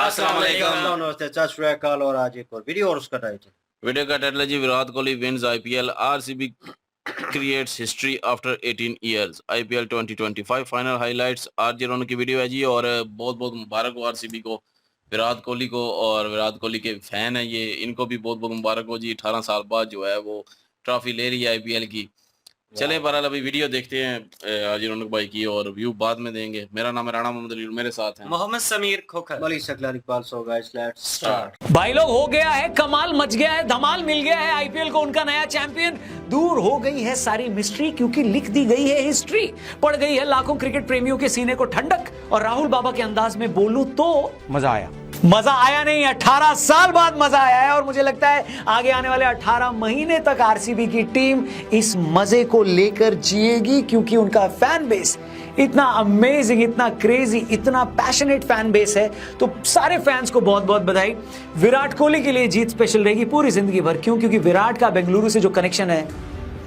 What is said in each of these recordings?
अस्सलाम वालेकुम। नमस्ते, सत श्री अकाल। और आज एक और वीडियो और उसका टाइटल वीडियो का टाइटल है जी, Virat Kohli wins IPL, RCB creates history after 18 years, IPL 2025 final highlights. RJ Ron की वीडियो है जी। और बहुत बहुत मुबारक हो आरसीबी को, विराट कोहली को। और विराट कोहली के फैन है ये, इनको भी बहुत बहुत मुबारक हो जी। 18 साल बाद जो है वो ट्रॉफी ले रही है आईपीएल की। चले बहरहाल अभी वीडियो देखते हैं आरजे रौनक भाई की, और व्यू बाद में देंगे। मेरा नाम है राणा मोहम्मद अली, मेरे साथ हैं मोहम्मद समीर खोखर। मलिक सकलार Iqbal. So guys let's start. भाई लोग, हो गया है कमाल, मच गया है धमाल, मिल गया है आईपीएल को उनका नया चैंपियन। दूर हो गई है सारी मिस्ट्री, क्योंकि लिख दी गई है हिस्ट्री। पड़ गई है लाखों क्रिकेट प्रेमियों के सीने को ठंडक। और राहुल बाबा के अंदाज में बोलूं तो मजा आया। मजा आया नहीं, 18 साल बाद मजा आया है। और मुझे लगता है आगे आने वाले 18 महीने तक आरसीबी की टीम इस मजे को लेकर जिएगी, क्योंकि उनका फैन बेस इतना अमेजिंग, इतना क्रेजी, इतना पैशनेट फैन बेस है। तो सारे फैंस को बहुत बहुत बधाई। विराट कोहली के लिए जीत स्पेशल रहेगी पूरी जिंदगी भर। क्यों? क्योंकि विराट का बेंगलुरु से जो कनेक्शन है,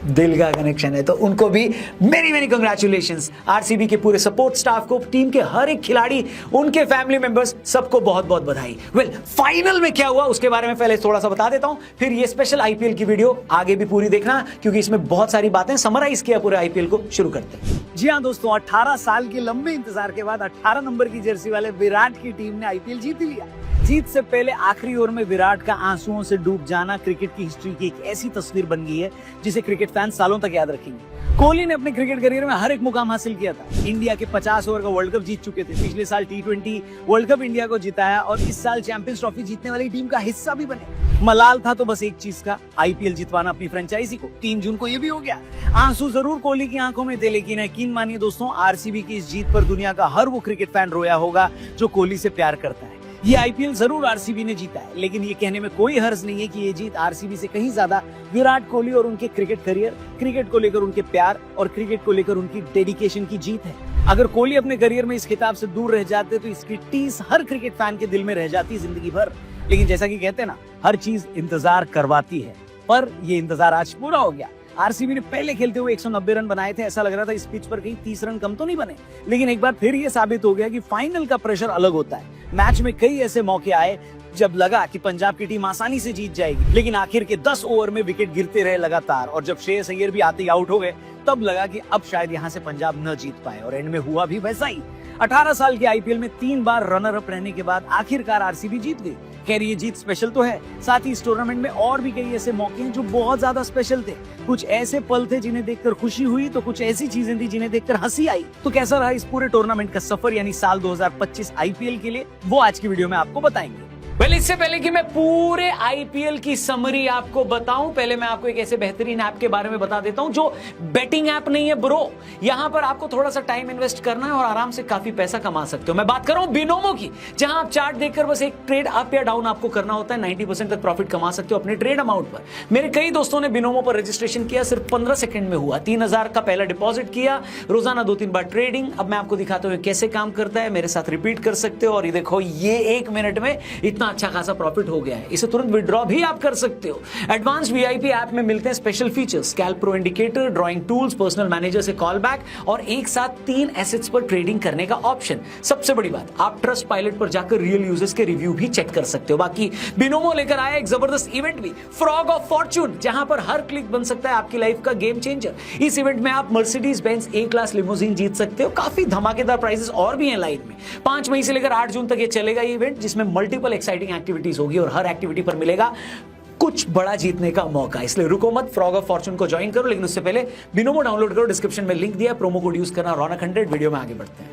दिल का कनेक्शन है। तो उनको भी मेनी मेनी कंग्रेचुलेशंस। आरसीबी के पूरे सपोर्ट स्टाफ को, टीम के हर एक खिलाड़ी, उनके फैमिली मेंबर्स, सबको बहुत बहुत बधाई। वेल, फाइनल में क्या हुआ उसके बारे में पहले थोड़ा सा बता देता हूं, फिर ये स्पेशल आईपीएल की वीडियो आगे भी पूरी देखना, क्योंकि इसमें बहुत सारी बातें समराइज किया पूरे आईपीएल को। शुरू करते हैं। जी हाँ दोस्तों, 18 साल के लंबे इंतजार के बाद 18 नंबर की जर्सी वाले विराट की टीम ने आईपीएल जीत लिया। जीत से पहले आखिरी ओवर में विराट का आंसुओं से डूब जाना क्रिकेट की हिस्ट्री की एक ऐसी तस्वीर बन गई है जिसे क्रिकेट फैंस सालों तक याद रखेंगे। कोहली ने अपने क्रिकेट करियर में हर एक मुकाम हासिल किया था। इंडिया के 50 ओवर का वर्ल्ड कप जीत चुके थे, पिछले साल T20 वर्ल्ड कप इंडिया को जिताया, और इस साल चैंपियंस ट्रॉफी जीतने वाली टीम का हिस्सा भी बने। मलाल था तो बस एक चीज का, आईपीएल जितवाना अपनी फ्रेंचाइजी को। 3 जून को ये भी हो गया। आंसू जरूर कोहली की आंखों में थे, लेकिन यकीन मानिए दोस्तों, आरसीबी की इस जीत पर दुनिया का हर वो क्रिकेट फैन रोया होगा जो कोहली से प्यार करता है। ये आईपीएल जरूर आरसीबी ने जीता है, लेकिन ये कहने में कोई हर्ज नहीं है कि ये जीत आरसीबी से कहीं ज्यादा विराट कोहली और उनके क्रिकेट करियर, क्रिकेट को लेकर उनके प्यार और क्रिकेट को लेकर उनकी डेडिकेशन की जीत है। अगर कोहली अपने करियर में इस खिताब से दूर रह जाते तो इसकी टीस हर क्रिकेट फैन के दिल में रह जाती जिंदगी भर। लेकिन जैसा कि कहते हैं ना, हर चीज इंतजार करवाती है, पर ये इंतजार आज पूरा हो गया। आरसीबी ने पहले खेलते हुए 190 रन बनाए थे। ऐसा लग रहा था इस पिच पर कहीं 30 रन कम तो नहीं बने, लेकिन एक बार फिर ये साबित हो गया कि फाइनल का प्रेशर अलग होता है। मैच में कई ऐसे मौके आए जब लगा कि पंजाब की टीम आसानी से जीत जाएगी, लेकिन आखिर के 10 ओवर में विकेट गिरते रहे लगातार, और जब श्रेयस अय्यर भी आते ही आउट हो गए, तब लगा कि अब शायद यहाँ से पंजाब न जीत पाए, और एंड में हुआ भी वैसा ही। 18 साल के आईपीएल में 3 बार रनर अप रहने के बाद आखिरकार आरसीबी जीत गई। खैर, ये जीत स्पेशल तो है, साथ ही इस टूर्नामेंट में और भी कई ऐसे मौके हैं जो बहुत ज्यादा स्पेशल थे। कुछ ऐसे पल थे जिन्हें देखकर खुशी हुई, तो कुछ ऐसी चीजें थी जिन्हें देखकर हंसी आई। तो कैसा रहा इस पूरे टूर्नामेंट का सफर, यानी साल 2025 आईपीएल के लिए, वो आज की वीडियो में आपको बताएंगे। वेल, इससे पहले कि मैं पूरे आईपीएल की समरी आपको बताऊं, पहले मैं आपको एक ऐसे बेहतरीन ऐप के बारे में बता देता हूं जो बेटिंग ऐप नहीं है ब्रो। यहां पर आपको थोड़ा सा टाइम इन्वेस्ट करना है और आराम से काफी पैसा कमा सकते हो। मैं बात कर रहा हूं बिनोमो की, जहां आप चार्ट देखकर बस एक ट्रेड अप या डाउन आपको करना होता है। 90% तक प्रॉफिट कमा सकते हो अपने ट्रेड अमाउंट पर। मेरे कई दोस्तों ने बिनोमो पर रजिस्ट्रेशन किया, सिर्फ 15 सेकंड में हुआ। 3000 का पहला डिपॉजिट किया, रोजाना 2-3 बार ट्रेडिंग। अब मैं आपको दिखाता हूं कैसे काम करता है, मेरे साथ रिपीट कर सकते हो। और ये देखो, ये 1 मिनट में इतना अच्छा खासा प्रॉफिट हो गया है। इसे तुरंत विड्रॉ भी आप कर सकते हो। एडवांस वीआईपी ऐप में मिलते हैं special features, scalp pro indicator, drawing tools, personal manager से कॉल बैक, और एक साथ 3 एसेट्स पर ट्रेडिंग करने का ऑप्शन। सबसे बड़ी बात, आप ट्रस्ट पायलट पर जाकर रियल यूजर्स के रिव्यू भी चेक कर सकते हो। बाकी बिनोमो लेकर आया एक जबरदस्त इवेंट भी, फ्रॉग ऑफ फॉर्चून, जहां पर हर क्लिक बन सकता है आपकी लाइफ का गेम चेंजर। इस इवेंट में आप मर्सिडीज बेंज ए क्लास लिमोजिन जीत सकते हो। काफी धमाकेदार प्राइजेस और भी हैं लाइन में। 5 मई से लेकर 8 जून तक ये चलेगा ये इवेंट, जिसमें मल्टीपल एक्साइटिंग एक्टिविटीज होगी और हर एक्टिविटी पर मिलेगा कुछ बड़ा जीतने का मौका। इसलिए रुको मत, फ्रॉग ऑफ फॉर्चून को ज्वाइन करो। लेकिन उससे पहले बिनोमो डाउनलोड करो, डिस्क्रिप्शन में लिंक दिया, प्रोमो कोड यूज करना रौनक100। वीडियो में आगे बढ़ते हैं।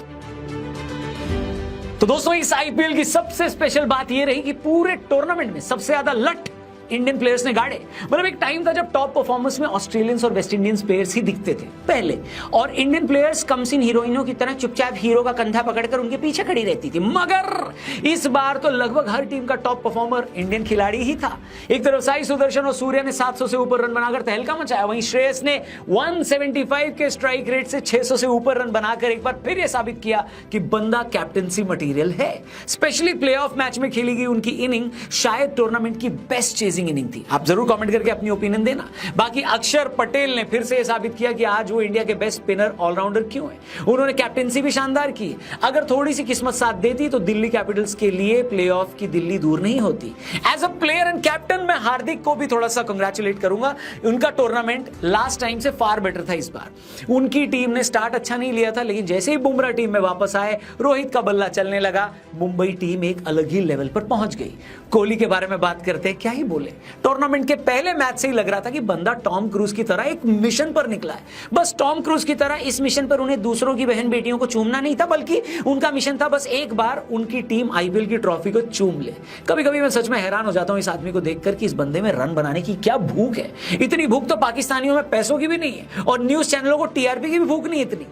तो दोस्तों, इस आईपीएल की सबसे स्पेशल बात यह रही कि पूरे टूर्नामेंट में सबसे ज्यादा लट इंडियन प्लेयर्स ने गाड़े। मतलब एक टाइम था जब टॉप परफॉर्मेंस में ऑस्ट्रेलियंस और वेस्ट इंडियंस प्लेयर्स ही दिखते थे पहले, और इंडियन प्लेयर्स कमसिन हीरोइनों की तरह चुपचाप हीरो का कंधा पकड़कर उनके पीछे खड़ी रहती थी। मगर इस बार तो लगभग हर टीम का टॉप परफॉर्मर इंडियन खिलाड़ी ही था। एक तरफ साई सुदर्शन और सूर्या ने 700 से ऊपर रन बनाकर तहलका मचाया, वहीं श्रेयस ने 175 के स्ट्राइक रेट से 600 से ऊपर रन बनाकर एक बार फिर यह साबित किया कि बंदा कैप्टनसी मटेरियल है। स्पेशली प्लेऑफ मैच में खेली गई उनकी इनिंग शायद टूर्नामेंट की बेस्ट चीज अमेजिंग इनिंग थी। आप जरूर कमेंट करके अपनी ओपिनियन देना। बाकी अक्षर पटेल ने फिर से यह साबित किया कि आज वो इंडिया के बेस्ट स्पिनर ऑलराउंडर क्यों है। उन्होंने कैप्टेंसी भी शानदार की। अगर थोड़ी सी किस्मत साथ देती तो दिल्ली कैपिटल्स के लिए प्लेऑफ की दिल्ली दूर नहीं होती। As a player and captain मैं हार्दिक को भी थोड़ा सा कंग्रेचुलेट करूंगा। उनका टूर्नामेंट लास्ट टाइम से फार बेटर था इस बार। उनकी टीम ने स्टार्ट अच्छा नहीं लिया था, लेकिन जैसे ही बुमराह टीम में वापस आए, रोहित का बल्ला चलने लगा, मुंबई टीम एक अलग ही लेवल पर पहुंच गई। कोहली के बारे में बात करते हैं, क्या ही बोले। टूर्नामेंट के पहले मैच से ही लग रहा था कि बंदा टॉम क्रूज की तरह एक मिशन पर निकला है। बस टॉम क्रूज की तरह इस मिशन पर उन्हें दूसरों की बहन बेटियों को चूमना नहीं था, बल्कि उनका मिशन था बस एक बार उनकी टीम आईपीएल की ट्रॉफी को चूम ले। कभी कभी मैं सच में हैरान हो जाता हूं इस आदमी को देखकर कि इस बंदे में रन बनाने की क्या भूख है। इतनी भूख तो पाकिस्तानियों में पैसों की भी नहीं है, और न्यूज चैनलों को टीआरपी की भी भूख नहीं इतनी।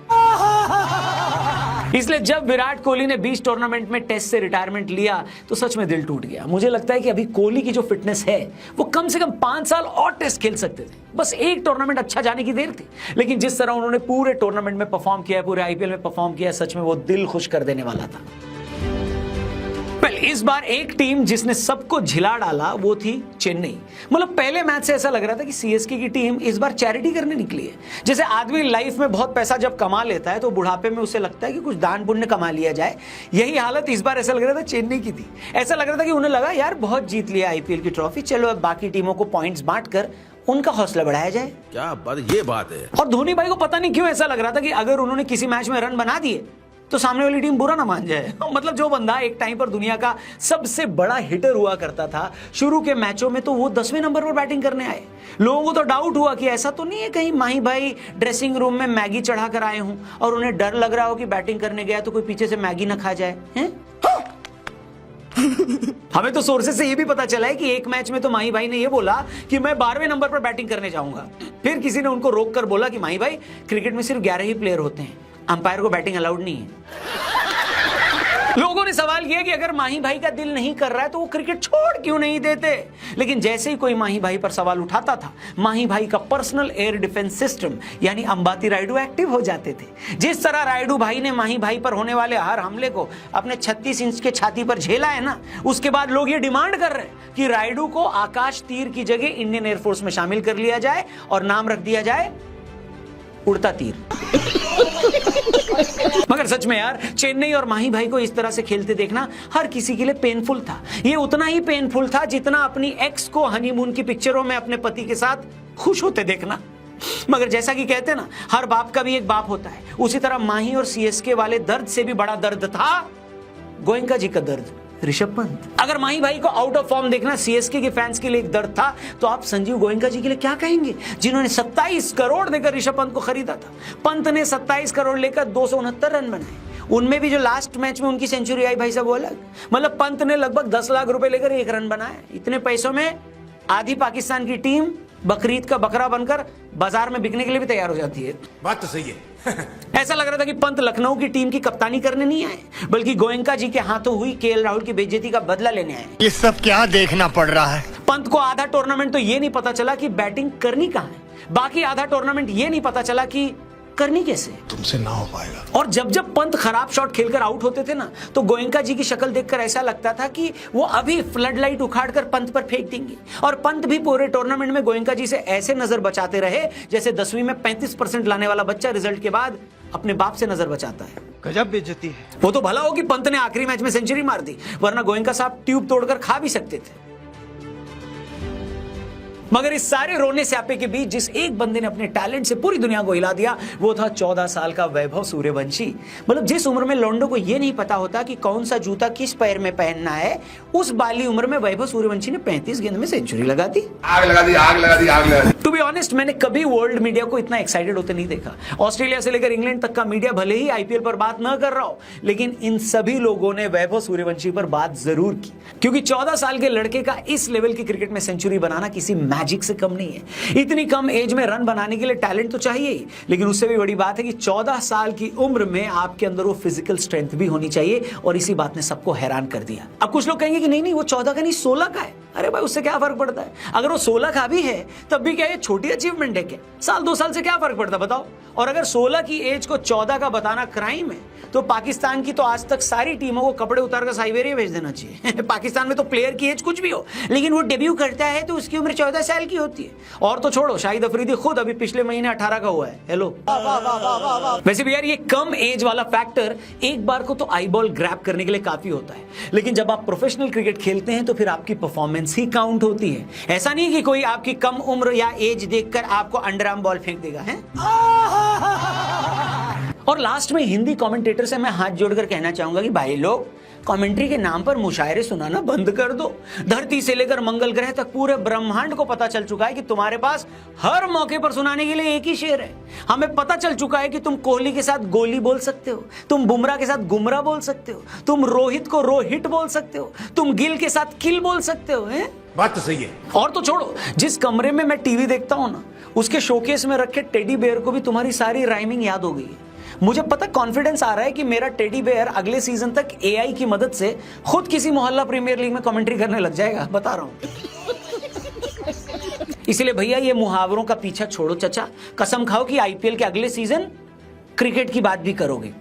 इसलिए जब विराट कोहली ने 20 टूर्नामेंट में टेस्ट से रिटायरमेंट लिया तो सच में दिल टूट गया। मुझे लगता है कि अभी कोहली की जो फिटनेस है वो कम से कम 5 साल और टेस्ट खेल सकते थे। बस एक टूर्नामेंट अच्छा जाने की देर थी। लेकिन जिस तरह उन्होंने पूरे टूर्नामेंट में परफॉर्म किया, पूरे आईपीएल में परफॉर्म किया, सच में वो दिल खुश कर देने वाला था। इस बार एक टीम जिसने सबको झिला डाला वो थी चेन्नई। मतलब पहले मैच से ऐसा लग रहा था कि सीएसके की टीम इस बार चैरिटी करने निकली है। जैसे आदमी लाइफ में बहुत पैसा जब कमा लेता है तो बुढ़ापे में उसे लगता है कि कुछ दान पुण्य कमा लिया जाए। यही हालत इस बार ऐसा लग रहा था चेन्नई की थी। ऐसा लग रहा था कि उन्हें लगा यार बहुत जीत लिया आईपीएल की ट्रॉफी, चलो अब बाकी टीमों को पॉइंट्स बांटकर उनका हौसला बढ़ाया जाए। क्या बात, ये बात है। और धोनी भाई को पता नहीं क्यों ऐसा लग रहा था कि अगर उन्होंने किसी मैच में रन बना दिए तो सामने वाली टीम बुरा ना मान जाए। मतलब जो बंदा एक टाइम पर दुनिया का सबसे बड़ा हिटर हुआ करता था, शुरू के मैचों में तो वो 10वें नंबर पर बैटिंग करने आए। लोगों को तो डाउट हुआ कि ऐसा तो नहीं है कहीं माही भाई ड्रेसिंग रूम में मैगी चढ़ा कर आए हों और उन्हें डर लग रहा हो कि बैटिंग करने गया तो कोई पीछे से मैगी ना खा जाए हैं? हमें तो सोर्सेस से ये भी पता चला है कि एक मैच में तो माही भाई ने ये बोला कि मैं 12वें नंबर पर बैटिंग करने जाऊंगा। फिर किसी ने उनको रोक कर बोला कि माही भाई क्रिकेट में सिर्फ 11 ही प्लेयर होते हैं, अंपायर को बैटिंग अलाउड नहीं है। लोगों ने सवाल किया कि अगर माही भाई का दिल नहीं कर रहा है तो वो क्रिकेट छोड़ क्यों नहीं देते। लेकिन जैसे ही कोई माही भाई पर सवाल उठाता था, माही भाई का पर्सनल एयर डिफेंस सिस्टम यानी अंबाती रायडू एक्टिव हो जाते थे। जिस तरह रायडू भाई ने माही भाई पर होने वाले हर हमले को अपने 36 इंच के छाती पर झेला है ना, उसके बाद लोग ये डिमांड कर रहे हैं कि रायडू को आकाश तीर की जगह इंडियन एयरफोर्स में शामिल कर लिया जाए और नाम रख दिया जाए उड़ता तीर। मगर सच में यार, चेन्नई और माही भाई को इस तरह से खेलते देखना हर किसी के लिए पेनफुल था। ये उतना ही पेनफुल था जितना अपनी एक्स को हनीमून की पिक्चरों में अपने पति के साथ खुश होते देखना। मगर जैसा कि कहते हैं ना, हर बाप का भी एक बाप होता है, उसी तरह माही और सीएसके वाले दर्द से भी बड़ा दर्द था गोयनका जी का दर्द, ऋषभ पंत। अगर माही भाई को आउट ऑफ फॉर्म देखना सीएसके के फैंस के लिए एक दर्द था, तो आप संजीव गोयनका जी के लिए क्या कहेंगे, जिन्होंने 27 करोड़ देकर ऋषभ पंत को खरीदा था। पंत ने 27 करोड़ लेकर 269 रन बनाए। उनमें भी जो लास्ट मैच में उनकी सेंचुरी आई भाई साहब वो अलग। मतलब पंत ने लगभग 10 लाख रुपए लेकर 1 रन बनाया। इतने पैसों में आधी पाकिस्तान की टीम बकरीद का बकरा बनकर बाजार में बिकने के लिए भी तैयार हो जाती है। बात तो सही है। ऐसा लग रहा था कि पंत लखनऊ की टीम की कप्तानी करने नहीं आए, बल्कि गोयनका जी के हाथों हुई केएल राहुल की बेइज्जती का बदला लेने आए। ये सब क्या देखना पड़ रहा है। पंत को आधा टूर्नामेंट तो ये नहीं पता चला कि बैटिंग करनी कहां है, बाकी आधा टूर्नामेंट ये नहीं पता चला कि करनी कैसे। तुमसे ना हो पाएगा। और जब जब पंत खराब शॉट खेलकर आउट होते थे ना, तो गोयनका जी की शक्ल देखकर ऐसा लगता था कि वो अभी फ्लड लाइट उखाड़कर पंत पर फेंक देंगे। और पंत भी पूरे टूर्नामेंट में गोयनका जी से ऐसे नजर बचाते रहे जैसे 10वीं में 35% लाने वाला बच्चा रिजल्ट के बाद अपने बाप से नजर बचाता है। गजब बेइज्जती है। वो तो भला हो कि पंत ने आखिरी मैच में सेंचुरी मार दी, वरना गोयनका साहब ट्यूब तोड़कर खा भी सकते थे। मगर इस सारे रोने स्यापे के बीच जिस एक बंदे ने अपने टैलेंट से पूरी दुनिया को हिला दिया, वो था 14 साल का वैभव सूर्यवंशी। मतलब जिस उम्र में लौंडो को यह नहीं पता होता कि कौन सा जूता किस पैर में पहनना है, उस बाली उम्र में वैभव सूर्यवंशी ने 35 गेंद में सेंचुरी लगा दी। आग लगा दी, आग लगा दी, आग लगा दी। टू बी ऑनेस्ट, मैंने कभी वर्ल्ड मीडिया को इतना एक्साइटेड होते नहीं देखा। ऑस्ट्रेलिया से लेकर इंग्लैंड तक का मीडिया भले ही आईपीएल पर बात न कर रहा हो, लेकिन इन सभी लोगों ने वैभव सूर्यवंशी पर बात जरूर की, क्योंकि 14 साल के लड़के का इस लेवल की क्रिकेट में सेंचुरी बनाना किसी मैजिक से कम नहीं है। इतनी कम एज में रन बनाने के लिए टैलेंट तो चाहिए ही, लेकिन उससे भी बड़ी बात है कि 14 साल की उम्र में आपके अंदर वो फिजिकल स्ट्रेंथ भी होनी चाहिए, और इसी बात ने सबको हैरान कर दिया। अब कुछ लोग कहेंगे कि नहीं वो 14 का नहीं 16 का है। अरे भाई उससे क्या फर्क पड़ता है? अगर वो 16 का भी है तब भी क्या ये छोटी अचीवमेंट है क्या? साल 2 साल से क्या फर्क पड़ता बताओ? और अगर 16 की एज को 14 का बताना क्राइम है तो पाकिस्तान की तो आज तक सारी टीमों को कपड़े उतार कर साइबेरिया भेज देना चाहिए। पाकिस्तान में तो प्लेयर की एज कुछ भी हो, लेकिन वो डेब्यू करता है तो उसकी उम्र 14 साल की होती है। और तो छोड़ो, शाहिद अफरीदी खुद अभी पिछले महीने 18 का हुआ है। हेलो। वैसे भी यार ये कम एज वाला फैक्टर एक बार को तो आई बॉल ग्रैब करने के लिए काफी होता है, लेकिन जब आप प्रोफेशनल क्रिकेट खेलते हैं तो फिर आपकी परफॉर्मेंस ही काउंट होती है। ऐसा नहीं कि कोई आपकी कम उम्र या एज देखकर आपको अंडर आर्म बॉल फेंक देगा है। और लास्ट में हिंदी कमेंटेटर से मैं हाथ जोड़कर कहना चाहूंगा कि भाई लोग, कमेंट्री के नाम पर मुशायरे सुनाना बंद कर दो। धरती से लेकर मंगल ग्रह तक पूरे ब्रह्मांड को पता चल चुका है कि तुम्हारे पास हर मौके पर सुनाने के लिए एक ही शेर है। हमें पता चल चुका है कि तुम कोहली के साथ गोली बोल सकते हो, तुम बुमराह के साथ गुमराह बोल सकते हो, तुम रोहित को रोहित बोल सकते हो, तुम गिल के साथ किल बोल सकते हो। हैं? बात तो सही है। और तो छोड़ो, जिस कमरे में मैं टीवी देखता हूं ना, उसके शोकेस में रखे टेडी बेयर को भी तुम्हारी सारी राइमिंग याद हो गई है। मुझे पता कॉन्फिडेंस आ रहा है कि मेरा टेडी बेयर अगले सीजन तक एआई की मदद से खुद किसी मोहल्ला प्रीमियर लीग में कमेंट्री करने लग जाएगा, बता रहा हूं। इसलिए भैया ये मुहावरों का पीछा छोड़ो चचा, कसम खाओ कि आईपीएल के अगले सीजन क्रिकेट की बात भी करोगे।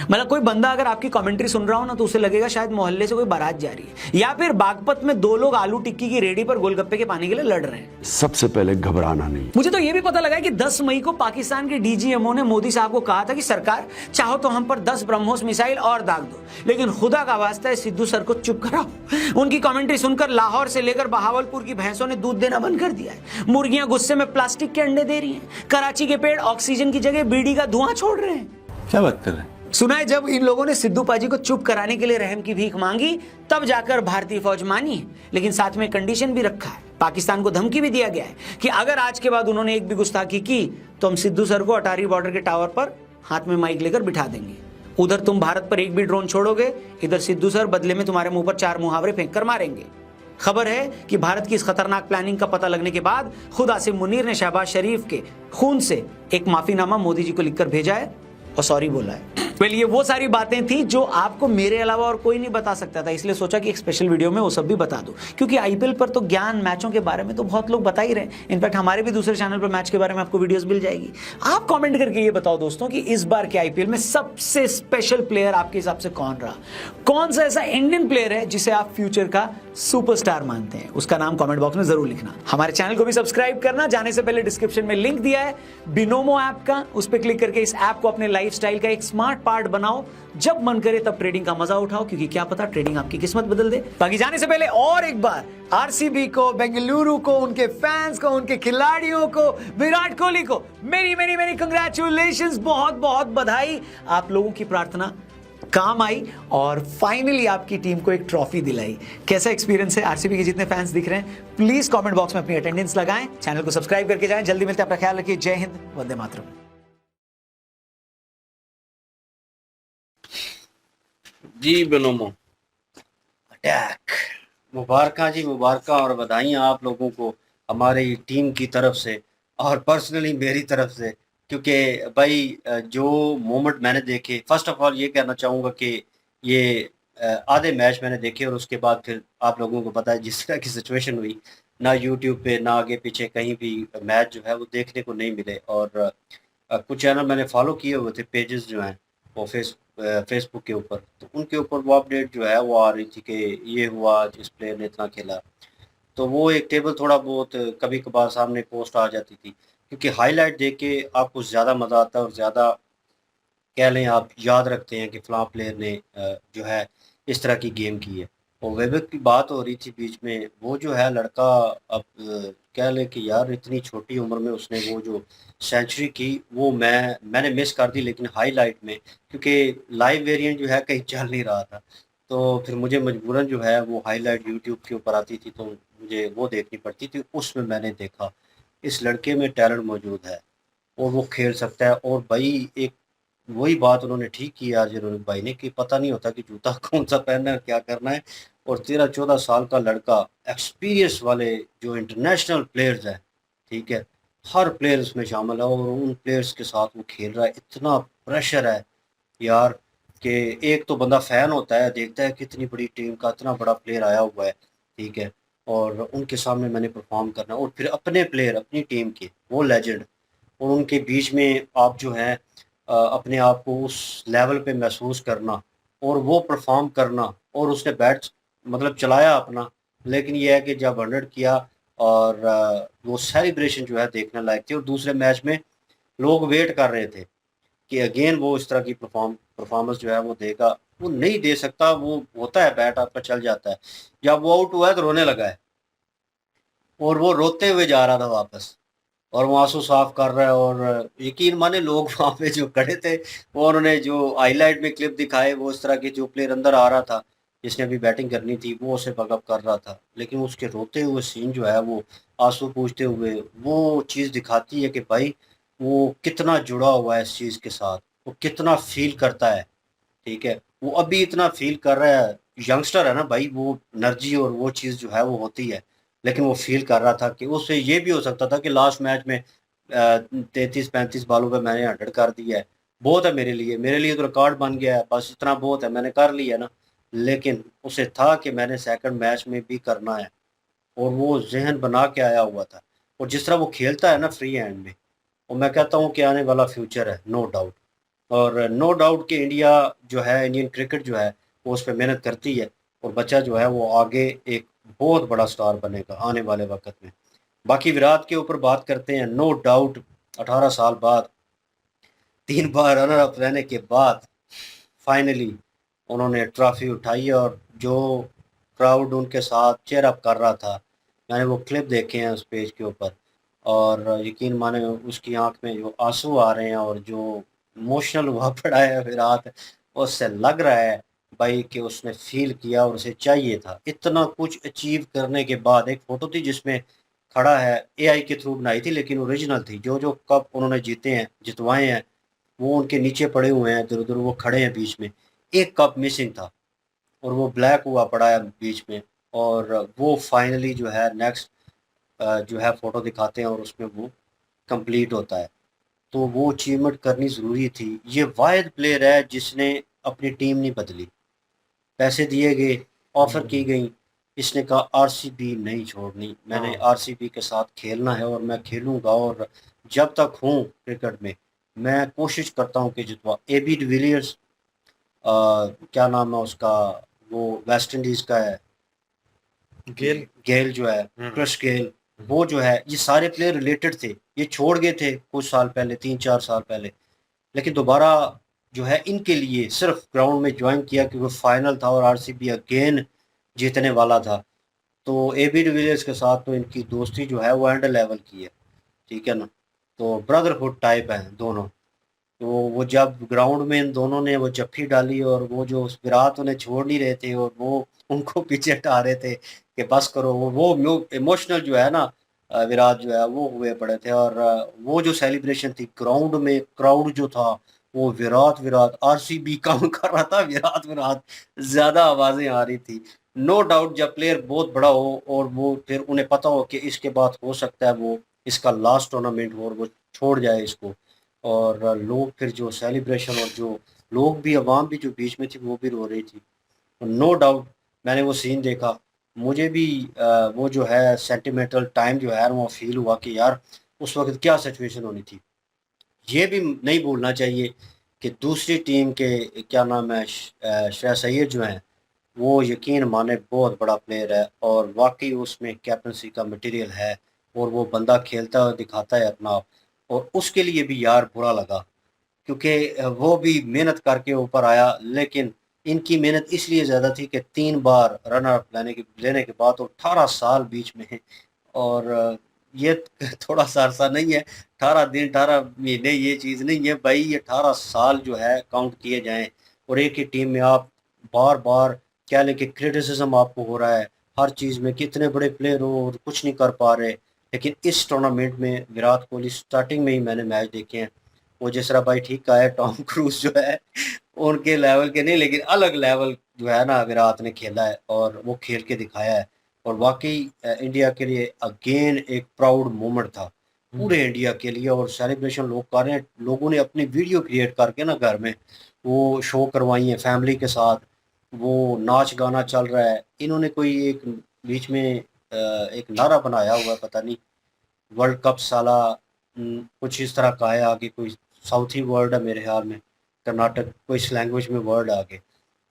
मतलब कोई बंदा अगर आपकी कमेंट्री सुन रहा हो ना तो उसे लगेगा शायद मोहल्ले से कोई बारात जा रही है, या फिर बागपत में 2 लोग आलू टिक्की की रेडी पर गोलगप्पे के पानी के लिए लड़ रहे हैं। सबसे पहले घबराना नहीं। मुझे तो यह भी पता लगा कि 10 मई को पाकिस्तान के डीजीएमओ ने मोदी साहब को कहा था कि सरकार चाहो तो हम पर 10 ब्रह्मोस मिसाइल और दाग दो, लेकिन खुदा का वास्ता है सिद्धू सर को चुप कराओ। उनकी कमेंट्री सुनकर लाहौर से लेकर बहावलपुर की भैंसों ने दूध देना बंद कर दिया है। मुर्गियां गुस्से में प्लास्टिक के अंडे दे रही हैं। कराची के पेड़ ऑक्सीजन की जगह बीड़ी का धुआं छोड़ रहे हैं। क्या बात कर रहे हैं? सुना है जब इन लोगों ने सिद्धू पाजी को चुप कराने के लिए रहम की भीख मांगी तब जाकर भारतीय फौज मानी है, लेकिन साथ में कंडीशन भी रखा है। पाकिस्तान को धमकी भी दिया गया है कि अगर आज के बाद उन्होंने एक भी गुस्ताखी की तो हम सिद्धू सर को अटारी बॉर्डर के टावर पर हाथ में माइक लेकर बिठा देंगे। उधर तुम भारत पर एक भी ड्रोन छोड़ोगे, इधर सिद्धू सर बदले में तुम्हारे मुंह पर 4 मुहावरे फेंक कर मारेंगे। खबर है कि भारत की इस खतरनाक प्लानिंग का पता लगने के बाद खुद आसिम मुनीर ने शहबाज शरीफ के खून से एक माफीनामा मोदी जी को लिखकर भेजा है और सॉरी बोला है। वेल ये वो सारी बातें थी जो आपको मेरे अलावा और कोई नहीं बता सकता था, इसलिए सोचा कि एक स्पेशल वीडियो में वो सब भी बता दूं, क्योंकि आईपीएल पर तो ज्ञान मैचों के बारे में तो बहुत लोग बता ही रहे हैं। इनफैक्ट हमारे भी दूसरे चैनल पर मैच के बारे में आपको वीडियोस मिल जाएगी। आप कमेंट करके ये बताओ दोस्तों कि इस बार के आईपीएल में सबसे स्पेशल प्लेयर आपके हिसाब से कौन रहा? कौन सा ऐसा इंडियन प्लेयर है जिसे आप फ्यूचर का सुपरस्टार मानते हैं? उसका नाम कमेंट बॉक्स में जरूर लिखना। हमारे चैनल को भी सब्सक्राइब करना। जाने से पहले डिस्क्रिप्शन में लिंक दिया है बिनोमो ऐप का, उस पर क्लिक करके इस ऐप को अपने लाइफस्टाइल का एक स्मार्ट पार्ट बनाओ। जब मन करे तब ट्रेडिंग का मजा उठाओ, क्योंकि क्या पता ट्रेडिंग आपकी किस्मत बदल दे। बाकी जाने से पहले और एक बार आरसीबी को, बेंगलुरु को, उनके फैंस को, उनके खिलाड़ियों को, विराट कोहली को मेरी मेरी मेरी कंग्रेचुलेशंस, बहुत बहुत बधाई। आप लोगों की प्रार्थना काम आई और फाइनली आपकी टीम को एक ट्रॉफी दिलाई। कैसा एक्सपीरियंस है? आरसीबी के जितने फैंस दिख रहे हैं प्लीज कमेंट बॉक्स में अपनी अटेंडेंस लगाएं, चैनल को सब्सक्राइब करके जाएं। जल्दी मिलते हैं, अपना ख्याल रखिए। जय हिंद, वंदे मातरम। जी बिनोमो। अटैक। मुबारक जी, मुबारक और बधाइयाँ आप लोगों को हमारी टीम की तरफ से और पर्सनली मेरी तरफ से, क्योंकि भाई जो मोमेंट मैंने देखे, फर्स्ट ऑफ ऑल ये कहना चाहूँगा कि ये आधे मैच मैंने देखे और उसके बाद फिर आप लोगों को पता है जिस तरह की सिचुएशन हुई, ना यूट्यूब पे ना आगे पीछे कहीं भी मैच जो है वो देखने को नहीं मिले। और कुछ चैनल मैंने फॉलो किए हुए थे, पेजेस जो हैं वो फेसबुक के ऊपर, तो उनके ऊपर वो अपडेट जो है वो आ रही थी कि ये हुआ, जिस प्लेयर ने इतना खेला, तो वो एक टेबल थोड़ा बहुत कभी कभार सामने पोस्ट आ जाती थी, क्योंकि हाईलाइट देख के आपको ज़्यादा मज़ा आता है और ज़्यादा कह लें आप याद रखते हैं कि फ़लाँ प्लेयर ने जो है इस तरह की गेम की है। और वैभव की बात हो रही थी बीच में, वो जो है लड़का अब कह लें कि यार इतनी छोटी उम्र में उसने वो जो सेंचुरी की वो मैंने मिस कर दी, लेकिन हाईलाइट में, क्योंकि लाइव वेरिएंट जो है कहीं चल नहीं रहा था, तो फिर मुझे मजबूरन जो है वो हाईलाइट यूट्यूब के ऊपर आती थी तो मुझे वो देखनी पड़ती थी। उसमें मैंने देखा इस लड़के में टैलेंट मौजूद है और वो खेल सकता है। और भाई एक वही बात उन्होंने ठीक की आज इन्होंने भाई ने, कि पता नहीं होता कि जूता कौन सा पहनना है, क्या करना है। और 13-14 साल का लड़का, एक्सपीरियंस वाले जो इंटरनेशनल प्लेयर्स हैं, ठीक है, हर प्लेयर उसमें शामिल है और उन प्लेयर्स के साथ वो खेल रहा है। इतना प्रेशर है यार कि एक तो बंदा फ़ैन होता है, देखता है कितनी बड़ी टीम का इतना बड़ा प्लेयर आया हुआ है, ठीक है, और उनके सामने मैंने परफॉर्म करना और फिर अपने प्लेयर अपनी टीम के वो लेजेंड और उनके बीच में आप जो है अपने आप को उस लेवल पे महसूस करना और वो परफॉर्म करना और उसने बैट मतलब चलाया अपना, लेकिन ये है कि जब 100 किया और वो सेलिब्रेशन जो है देखने लायक थी और दूसरे मैच में लोग वेट कर रहे थे कि अगेन वो इस तरह की परफॉर्मेंस जो है वो देगा। वो नहीं दे सकता, वो होता है बैट आपका चल जाता है। जब वो आउट हुआ है तो रोने लगा है और वो रोते हुए जा रहा था वापस और वो आंसू साफ कर रहा है और यकीन माने लोग वहाँ पे जो खड़े थे वो उन्होंने जो हाईलाइट में क्लिप दिखाए वो इस तरह के जो प्लेयर अंदर आ रहा था जिसने अभी बैटिंग करनी थी वो उसे बकअप कर रहा था, लेकिन उसके रोते हुए सीन जो है वो आंसू पूछते हुए वो चीज़ दिखाती है कि भाई वो कितना जुड़ा हुआ है इस चीज़ के साथ, वो कितना फील करता है। ठीक है, वो अभी इतना फील कर रहा है, यंगस्टर है ना भाई, वो एनर्जी और वो चीज़ जो है वो होती है, लेकिन वो फील कर रहा था कि उससे ये भी हो सकता था कि लास्ट मैच में 33-35 बालों पे मैंने 100 कर दिया है, बहुत है मेरे लिए तो रिकॉर्ड बन गया है, बस इतना बहुत है, मैंने कर लिया ना। लेकिन उसे था कि मैंने सेकंड मैच में भी करना है और वो जहन बना के आया हुआ था और जिस तरह वो खेलता है ना फ्री हैंड में, और मैं कहता हूँ कि आने वाला फ्यूचर है, नो डाउट। और नो डाउट कि इंडिया जो है, इंडियन क्रिकेट जो है वो उस पर मेहनत करती है और बच्चा जो है वो आगे एक बहुत बड़ा स्टार बनेगा आने वाले वक्त में। बाकी विराट के ऊपर बात करते हैं, नो डाउट 18 साल बाद 3 बार रनर अप रहने के बाद फाइनली उन्होंने ट्रॉफी उठाई और जो क्राउड उनके साथ चेयर अप कर रहा था, मैंने वो क्लिप देखे हैं उस पेज के ऊपर और यकीन माने उसकी आंख में जो आंसू आ रहे हैं और जो इमोशनल हुआ पड़ा है विराट, उससे लग रहा है भाई कि उसने फील किया और उसे चाहिए था इतना कुछ अचीव करने के बाद। एक फ़ोटो थी जिसमें खड़ा है, एआई के थ्रू बनाई थी लेकिन ओरिजिनल थी, जो जो कप उन्होंने जीते हैं जितवाए हैं वो उनके नीचे पड़े हुए हैं इधर उधर, वो खड़े हैं बीच में, एक कप मिसिंग था और वो ब्लैक हुआ पड़ा है बीच में। और वो फाइनली जो है नेक्स्ट जो है फ़ोटो दिखाते हैं और उसमें वो कंप्लीट होता है। तो वो अचीवमेंट करनी ज़रूरी थी। ये वाहिद प्लेयर है जिसने अपनी टीम नहीं बदली, पैसे दिए गए, ऑफ़र की गई, इसने कहा आरसीबी नहीं छोड़नी, मैंने आरसीबी के साथ खेलना है और मैं खेलूँगा और जब तक हूँ क्रिकेट में मैं कोशिश करता हूँ कि जितवा। एबी डिविलियर्स क्या नाम है उसका, वो वेस्ट इंडीज़ का है, गेल जो है, क्रिस गेल, वो जो है, ये सारे प्लेयर रिलेटेड थे, ये छोड़ गए थे कुछ साल पहले, 3-4 साल पहले, लेकिन दोबारा जो है इनके लिए सिर्फ ग्राउंड में ज्वाइन किया क्योंकि फाइनल था और आरसीबी अगेन जीतने वाला था। तो एबी डिविलियर्स के साथ तो इनकी दोस्ती जो है वो एंड लेवल की है, ठीक है ना, तो ब्रदरहुड टाइप है दोनों। तो वो जब ग्राउंड में इन दोनों ने वो जफ्फी डाली और वो जो विराट उन्हें छोड़ नहीं रहे थे और वो उनको पीछे हटा रहे थे कि बस करो, वो इमोशनल जो है ना, विराट जो है वो हुए पड़े थे और वो जो सेलिब्रेशन थी ग्राउंड में, क्राउड जो था वो विराट विराट, आरसीबी कम कर रहा था, विराट विराट ज्यादा आवाजें आ रही थी। नो डाउट जब प्लेयर बहुत बड़ा हो और वो फिर उन्हें पता हो कि इसके बाद हो सकता है वो इसका लास्ट टूर्नामेंट हो और वो छोड़ जाए इसको, और लोग फिर जो सेलिब्रेशन और जो लोग भी, आवाम भी जो बीच में थी वो भी रो रही थी। नो डाउट मैंने वो सीन देखा, मुझे भी वो जो है सेंटिमेंटल टाइम जो है वो फील हुआ कि यार उस वक्त क्या सिचुएशन होनी थी। ये भी नहीं भूलना चाहिए कि दूसरी टीम के क्या नाम है, श्रेयस अय्यर जो हैं, वो यकीन माने बहुत बड़ा प्लेयर है और वाकई उसमें कैप्टनसी का मटेरियल है और वो बंदा खेलता हुआ दिखाता है अपना आप। और उसके लिए भी यार बुरा लगा क्योंकि वो भी मेहनत करके ऊपर आया, लेकिन इनकी मेहनत इसलिए ज़्यादा थी कि 3 बार रनर अप लेने के बाद और 18 साल बीच में है और ये थोड़ा सा अरसा नहीं है, 18 दिन 18 महीने ये चीज़ नहीं है भाई, ये 18 साल जो है काउंट किए जाएं और एक ही टीम में आप बार बार क्या लें कि क्रिटिसिज्म आपको हो रहा है हर चीज़ में, कितने बड़े प्लेयर हो और कुछ नहीं कर पा रहे। लेकिन इस टूर्नामेंट में विराट कोहली स्टार्टिंग में ही मैंने मैच देखे हैं, वो जिस तरह भाई ठीक कहा है, टॉम क्रूज जो है उनके लेवल के नहीं लेकिन अलग लेवल जो है ना विराट ने खेला है और वो खेल के दिखाया है। और वाकई इंडिया के लिए अगेन एक प्राउड मोमेंट था पूरे इंडिया के लिए और सेलिब्रेशन लोग कर रहे हैं, लोगों ने अपनी वीडियो क्रिएट करके ना घर में वो शो करवाई है फैमिली के साथ, वो नाच गाना चल रहा है। इन्होंने कोई एक बीच में एक नारा बनाया हुआ है, पता नहीं वर्ल्ड कप साला कुछ इस तरह का है, आगे कोई साउथी वर्ड है मेरे ख्याल में, कर्नाटक कोई इस लैंग्वेज में वर्ड आगे,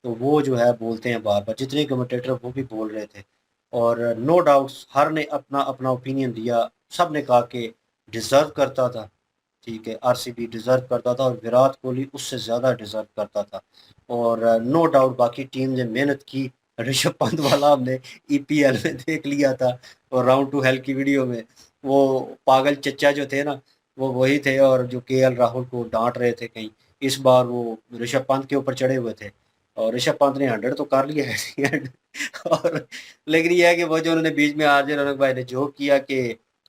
तो वो जो है बोलते हैं बार बार, जितने कमेंटेटर वो भी बोल रहे थे। और नो डाउट्स हर ने अपना अपना ओपिनियन दिया, सब ने कहा कि डिज़र्व करता था, ठीक है, आरसीबी डिज़र्व करता था और विराट कोहली उससे ज़्यादा डिज़र्व करता था। और नो डाउट बाकी टीम ने मेहनत की, ऋषभ पंत वाला हमने ईपीएल में देख लिया था और राउंड टू हेल की वीडियो में वो पागल चच्चा जो थे ना वो वही थे, और जो केएल राहुल को डांट रहे थे कहीं, इस बार वो ऋषभ पंत के ऊपर चढ़े हुए थे और ऋषभ पंत ने 100 तो कर लिया है और लेकिन ये है कि वो जो उन्होंने बीच में आरजे रौनक भाई ने जोक किया कि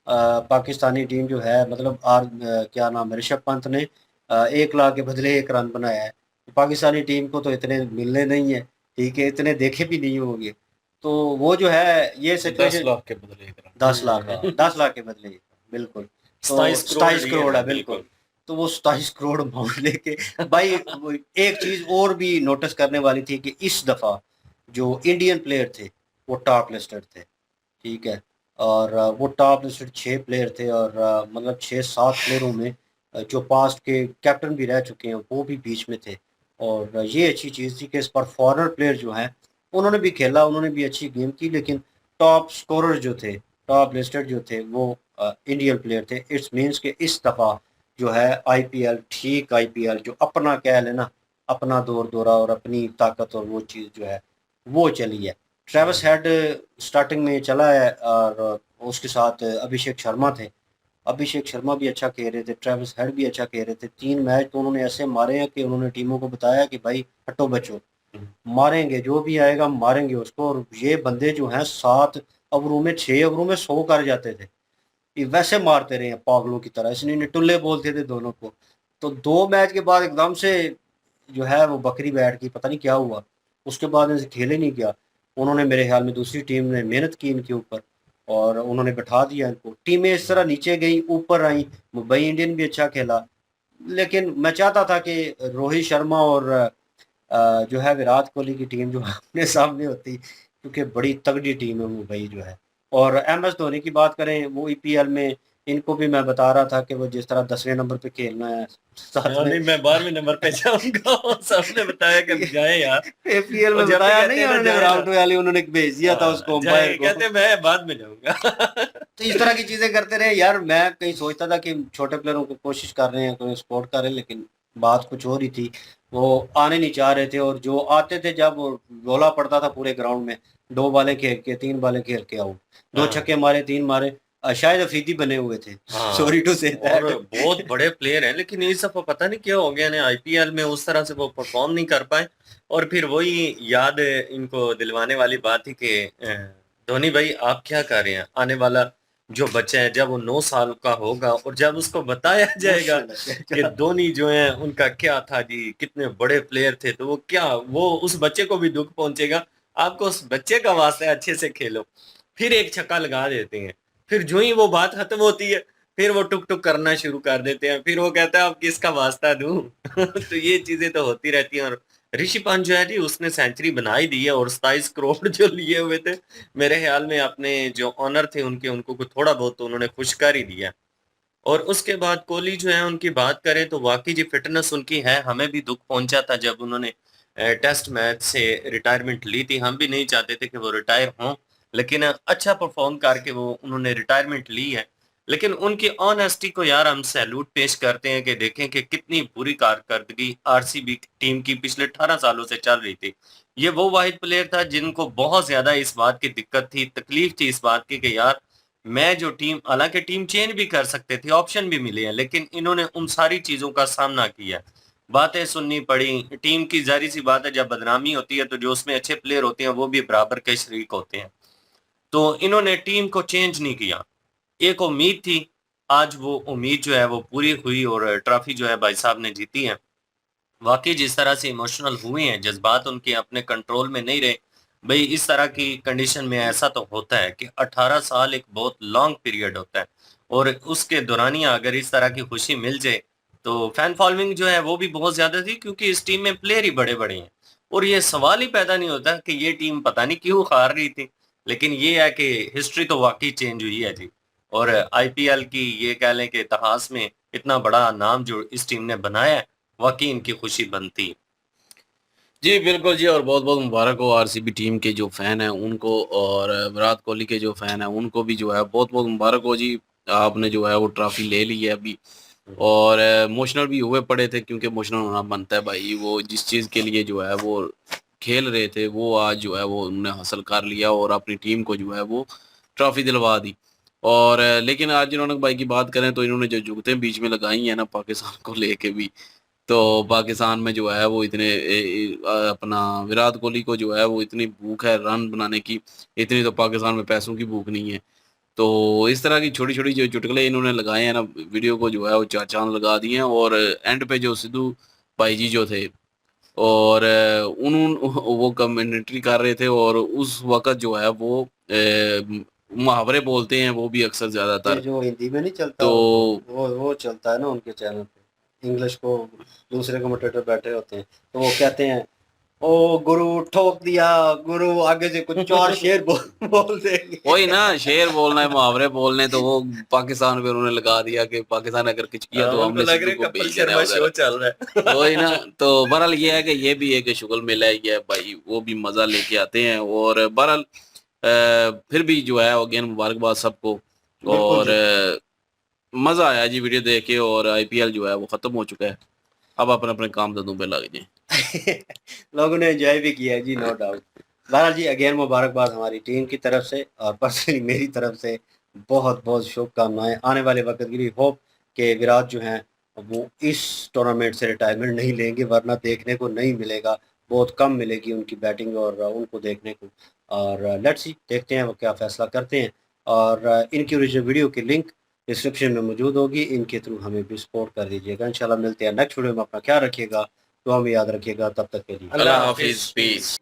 पाकिस्तानी टीम जो है मतलब क्या नाम है, ऋषभ पंत ने 1 लाख के बदले 1 रन बनाया है, पाकिस्तानी टीम को तो इतने मिलने नहीं है, ठीक है, इतने देखे भी नहीं होंगे, तो वो जो है ये 10 सिचुएशन लाख के बदले 10 लाख 10 लाख के बदले बिल्कुल, तो 27 करोड़ है बिल्कुल, तो वो 27 करोड़ अमाउंट लेके भाई एक चीज और भी नोटिस करने वाली थी कि इस दफा जो इंडियन प्लेयर थे वो टॉप लिस्टेड थे, ठीक है, और वो टॉप लिस्टेड 6 प्लेयर थे और मतलब 6-7 प्लेयरों में जो पास्ट के कैप्टन भी रह चुके हैं वो भी बीच में थे, और ये अच्छी चीज़ थी कि इस पर फॉरेनर प्लेयर जो हैं उन्होंने भी खेला, उन्होंने भी अच्छी गेम की, लेकिन टॉप स्कोरर जो थे, टॉप लिस्टेड जो थे वो इंडियन प्लेयर थे। इट्स मीन्स कि इस दफ़ा जो है आईपीएल ठीक आईपीएल जो अपना कह लेना, अपना दौर दौरा और अपनी ताकत और वो चीज़ जो है वो चली है। ट्रेविस हेड स्टार्टिंग में चला है और उसके साथ अभिषेक शर्मा थे, अभिषेक शर्मा भी अच्छा खेल रहे थे, ट्रेविस हेड भी अच्छा खेल रहे थे, 3 मैच तो उन्होंने ऐसे मारे हैं कि उन्होंने टीमों को बताया कि भाई हटो बचो, मारेंगे जो भी आएगा मारेंगे उसको, और ये बंदे जो हैं 7 ओवरों में 6 ओवरों में 100 कर जाते थे, ये वैसे मारते रहे हैं पागलों की तरह, इसलिए इन्हें टुल्ले बोलते थे दोनों को। तो 2 मैच के बाद एकदम से जो है वो बकरी बैठ गई, पता नहीं क्या हुआ, उसके बाद इनसे खेले नहीं गया, उन्होंने मेरे ख्याल में दूसरी टीम ने मेहनत की इनके ऊपर और उन्होंने बैठा दिया इनको, टीमें इस तरह नीचे गई ऊपर आई, मुंबई इंडियन भी अच्छा खेला, लेकिन मैं चाहता था कि रोहित शर्मा और जो है विराट कोहली की टीम जो अपने सामने होती, क्योंकि बड़ी तगड़ी टीम है मुंबई जो है। और एम एस धोनी की बात करें, वो ईपीएल में इनको भी मैं बता रहा था कि वो जिस तरह 10वें नंबर पे खेलना है, साथ नहीं में मैं 12वें नंबर पे जाऊंगा सबने बताया कि जाए यार, एपीएल में और जब भी बताया कहते नहीं हैं ना उन्होंने, जाए विराट कोहली उन्होंने भेज दिया था उसको अंपायर को, कहते मैं बाद में जाऊंगा तो इस तरह की चीजें करते रहे यार। मैं कहीं सोचता था कि छोटे प्लेयरों को कोशिश कर रहे हैं, कोई सपोर्ट कर रहे हैं, लेकिन बात कुछ और ही थी, वो आने नहीं चाह रहे थे, और जो आते थे जब वो रोला पड़ता था पूरे ग्राउंड में, 2 बालें खेल के 3 बालें खेल के आउट, 2 छक्के मारे 3 मारे, शायद अफरीदी बने हुए थे, हाँ सॉरी टू से और बहुत बड़े प्लेयर हैं, लेकिन इस दफा पता नहीं क्या हो गया ना, आईपीएल में उस तरह से वो परफॉर्म नहीं कर पाए। और फिर वही याद इनको दिलवाने वाली बात थी कि धोनी भाई आप क्या कर रहे हैं, आने वाला जो बच्चा है जब वो 9 साल का होगा और जब उसको बताया जाएगा कि धोनी जो है उनका क्या था जी, कितने बड़े प्लेयर थे, तो वो क्या वो उस बच्चे को भी दुख पहुंचेगा। आपको उस बच्चे का वास्ता है अच्छे से खेलो, फिर एक छक्का लगा देते हैं, फिर जो ही वो बात खत्म होती है फिर वो टुक टुक करना शुरू कर देते हैं, फिर वो कहता है अब किसका वास्ता दूं तो ये चीजें तो होती रहती हैं। और ऋषि पंत जो है जी उसने सेंचुरी बनाई दी है, और 27 करोड़ जो लिए हुए थे मेरे ख्याल में अपने जो ऑनर थे उनके उनको कुछ थोड़ा बहुत तो उन्होंने खुश कर ही दिया। और उसके बाद कोहली जो है उनकी बात करें तो वाकई जी फिटनेस उनकी है, हमें भी दुख पहुंचा था जब उन्होंने टेस्ट मैच से रिटायरमेंट ली थी, हम भी नहीं चाहते थे कि वो रिटायर हों, लेकिन अच्छा परफॉर्म करके वो उन्होंने रिटायरमेंट ली है। लेकिन उनकी ऑनेस्टी को यार हम सैल्यूट पेश करते हैं कि देखें कि कितनी बुरी कारकर्दगी आरसीबी टीम की पिछले 18 सालों से चल रही थी। ये वो वाहिद प्लेयर था जिनको बहुत ज्यादा इस बात की दिक्कत थी, तकलीफ थी इस बात की कि यार मैं जो टीम, हालांकि टीम चेंज भी कर सकते थे, ऑप्शन भी मिले हैं, लेकिन इन्होंने उन सारी चीजों का सामना किया, बातें सुननी पड़ी। टीम की जारी सी बात है जब बदनामी होती है तो जो उसमें अच्छे प्लेयर होते हैं वो भी बराबर के शरीक होते हैं, तो इन्होंने टीम को चेंज नहीं किया। एक उम्मीद थी, आज वो उम्मीद जो है वो पूरी हुई और ट्रॉफी जो है भाई साहब ने जीती है। वाकई जिस तरह से इमोशनल हुए हैं, जज्बात उनके अपने कंट्रोल में नहीं रहे। भाई इस तरह की कंडीशन में ऐसा तो होता है कि 18 साल एक बहुत लॉन्ग पीरियड होता है, और उसके दौरानिया अगर इस तरह की खुशी मिल जाए तो फैन फॉलोइंग जो है वो भी बहुत ज्यादा थी, क्योंकि इस टीम में प्लेयर ही बड़े बड़े हैं। और ये सवाल ही पैदा नहीं होता कि ये टीम पता नहीं क्यों हार रही थी, लेकिन ये है कि हिस्ट्री तो वाकई चेंज हुई है जी। और आईपीएल की ये कह लें कि इतिहास में इतना बड़ा नाम जो इस टीम ने बनाया है, वाकई इनकी खुशी बनती है। जी बिल्कुल जी, और बहुत बहुत मुबारक हो आरसीबी टीम के जो फैन हैं उनको, और विराट कोहली के जो फैन हैं उनको भी जो है बहुत बहुत मुबारक हो जी। आपने जो है वो ट्रॉफी ले ली है अभी, और इमोशनल भी हुए पड़े थे, क्योंकि इमोशनल होना बनता है भाई। वो जिस चीज़ के लिए जो है वो खेल रहे थे वो आज जो है वो उन्होंने हासिल कर लिया और अपनी टीम को जो है वो ट्रॉफी दिलवा दी। और लेकिन आज जिन्होंने भाई की बात करें तो इन्होंने जो जुगतें बीच में लगाई हैं ना पाकिस्तान को लेके भी, तो पाकिस्तान में जो है वो इतने अपना विराट कोहली को जो है वो इतनी भूख है रन बनाने की, इतनी तो पाकिस्तान में पैसों की भूख नहीं है। तो इस तरह की छोटी-छोटी जो चुटकुले इन्होंने लगाए हैं ना, वीडियो को जो है वो चार चाँद लगा दिए हैं। और एंड पे जो सिद्धू भाई जी जो थे, और वो कमेंट्री कर रहे थे, और उस वक़्त जो है वो मुहावरे बोलते हैं वो भी अक्सर ये ज़्यादातर। जो हिंदी में नहीं चलता, तो वो चलता है ना उनके चैनल पे, इंग्लिश को दूसरे कमेंटेटर बैठे होते हैं तो वो कहते हैं ओ गुरु ठोक दिया, गुरु आगे से कुछ चार शेर बोल देंगे। वही ना, शेर बोलना है, मुहावरे बोलने, तो वो पाकिस्तान पे उन्होंने लगा दिया कि पाकिस्तान ने अगर कुछ किया तो उनको हमने लग सिद्धू रहा है को कपिल भेज देना शर्मा है शो उधर। चल रहा है। वही ना, तो बहरहाल ये है कि ये भी एक शुगल मेला ही है भाई, वो भी मजा लेके आते हैं। और बहरहाल फिर भी जो है अगेन मुबारकबाद सबको। बिल्कुल और जी। मजा आया जी वीडियो देख के। और आईपीएल जो है वो खत्म हो चुका है, अब अपने अपने काम धंधों पे लग जाए। लोगों ने एंजॉय भी किया है जी, नो डाउट। बहरहाल जी अगेन मुबारकबाद हमारी टीम की तरफ से, और पर्सनली मेरी तरफ से बहुत बहुत शुभकामनाएं आने वाले वक्त के लिए। होप कि विराट जो हैं वो इस टूर्नामेंट से रिटायरमेंट नहीं लेंगे, वरना देखने को नहीं मिलेगा, बहुत कम मिलेगी उनकी बैटिंग और उनको देखने को। और लेट्स सी, देखते हैं वो क्या फ़ैसला करते हैं। और इनकी ओरिजिनल वीडियो की लिंक डिस्क्रिप्शन में मौजूद होगी, इनके थ्रू हमें भी सपोर्ट कर दीजिएगा। इंशाल्लाह मिलते हैं नेक्स्ट वीडियो में। अपना ख्याल रखिएगा, दुआ में याद रखिएगा। तब तक के लिए अल्लाह हाफिज, पीस।